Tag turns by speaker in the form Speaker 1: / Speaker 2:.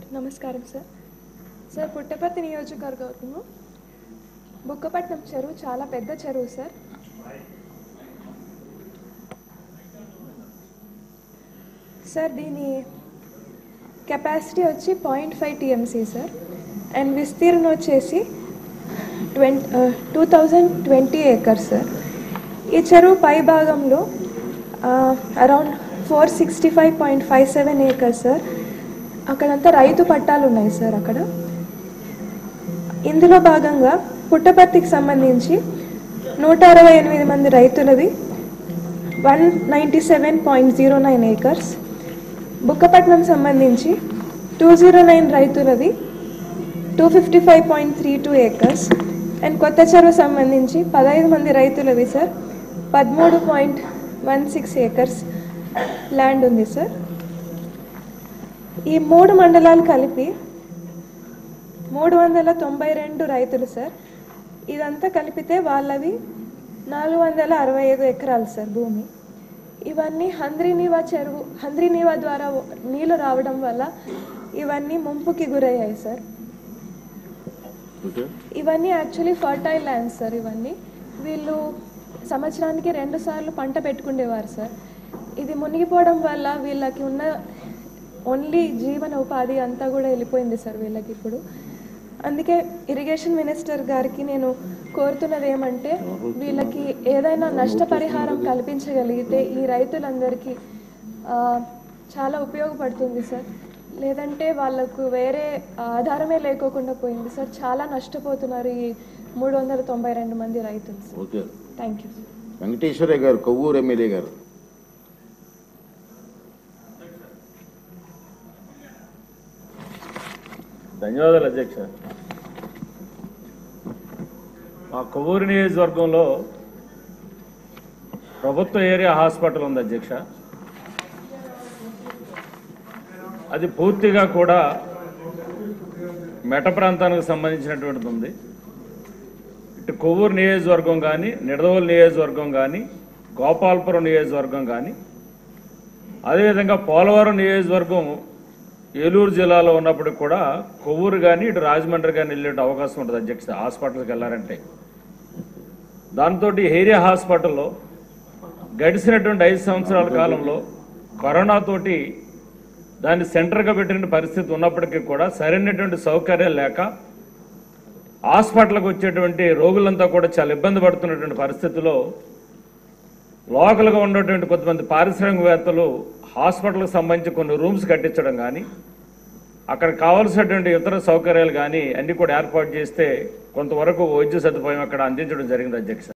Speaker 1: Sir నమస్కారం sir. Sir Puttaparthi నియోజకవర్గము Bukkapatnam చెరువు చాలా పెద్ద చెరువు సార్. సార్ దీని కెపాసిటీ వచ్చి 0.5 TMC సార్ అండ్ విస్తీర్ణం వచ్చేసి 2020 acres సార్. ఈ చెరువు పై భాగంలో అరౌండ్ 465.57 acres సార్. అక్కడంతా రైతు పట్టాలు ఉన్నాయి సార్. అక్కడ ఇందులో భాగంగా పుట్టపర్తికి సంబంధించి 168 మంది రైతులది 197.09 acres, బుక్కపట్నం సంబంధించి 209 రైతులది 255.32 acres అండ్ కొత్త చెరువు సంబంధించి 15 మంది రైతులది సార్ 13.16 acres ల్యాండ్ ఉంది సార్. ఈ 3 మండలాలు కలిపి 392 రైతులు సార్. ఇదంతా కలిపితే వాళ్ళవి 465 ఎకరాలు సార్ భూమి. ఇవన్నీ హంద్రీనీవా ద్వారా నీళ్లు రావడం వల్ల ఇవన్నీ ముంపుకి గురయ్యాయి సార్. ఇవన్నీ యాక్చువల్లీ ఫర్టైల్ ల్యాండ్స్ సార్. ఇవన్నీ వీళ్ళు సంవత్సరానికి 2 సార్లు పంట పెట్టుకునేవారు సార్. ఇది మునిగిపోవడం వల్ల వీళ్ళకి ఉన్న ఓన్లీ జీవన ఉపాధి అంతా కూడా వెళ్ళిపోయింది సార్ వీళ్ళకి ఇప్పుడు. అందుకే ఇరిగేషన్ మినిస్టర్ గారికి నేను కోరుతున్నది ఏమంటే వీళ్ళకి ఏదైనా నష్టపరిహారం కల్పించగలిగితే ఈ రైతులందరికీ చాలా ఉపయోగపడుతుంది సార్. లేదంటే వాళ్ళకు వేరే ఆధారమే లేకోకుండా పోయింది సార్. చాలా నష్టపోతున్నారు ఈ 392 మంది రైతులు సార్. Thank you.
Speaker 2: వెంకటేశ్వరయ్య గారు, కొవ్వూరు ఎమ్మెల్యే గారు.
Speaker 3: ధన్యవాదాలు అధ్యక్ష. మా కొవ్వూరు నియోజకవర్గంలో ప్రభుత్వ ఏరియా హాస్పిటల్ ఉంది అధ్యక్ష. అది పూర్తిగా కూడా మెట ప్రాంతానికి సంబంధించినటువంటిది ఉంది. ఇటు కొవ్వూరు నియోజకవర్గం కానీ, నిడదవోలు నియోజకవర్గం కానీ, గోపాలపురం నియోజకవర్గం కానీ, అదేవిధంగా పోలవరం నియోజకవర్గం ఏలూరు జిల్లాలో ఉన్నప్పటికి కూడా కొవ్వూరు కానీ ఇటు రాజమండ్రి కానీ వెళ్ళే అవకాశం ఉంటుంది అధ్యక్ష హాస్పిటల్కి వెళ్ళారంటే. దాంతో ఏరియా హాస్పిటల్లో గడిచినటువంటి 5 సంవత్సరాల కాలంలో కరోనాతోటి దాన్ని సెంటర్గా పెట్టిన పరిస్థితి ఉన్నప్పటికీ కూడా సరైనటువంటి సౌకర్యాలు లేక హాస్పిటల్కి వచ్చేటువంటి రోగులంతా కూడా చాలా ఇబ్బంది పడుతున్నటువంటి పరిస్థితిలో లోకల్గా ఉన్నటువంటి కొంతమంది పారిశ్రామికవేత్తలు హాస్పిటల్కి సంబంధించి కొన్ని రూమ్స్ కట్టించడం కానీ, అక్కడ కావాల్సినటువంటి ఇతర సౌకర్యాలు కానీ అన్నీ కూడా ఏర్పాటు చేస్తే కొంతవరకు వైద్య సదుపాయం అక్కడ అందించడం జరిగింది అధ్యక్ష.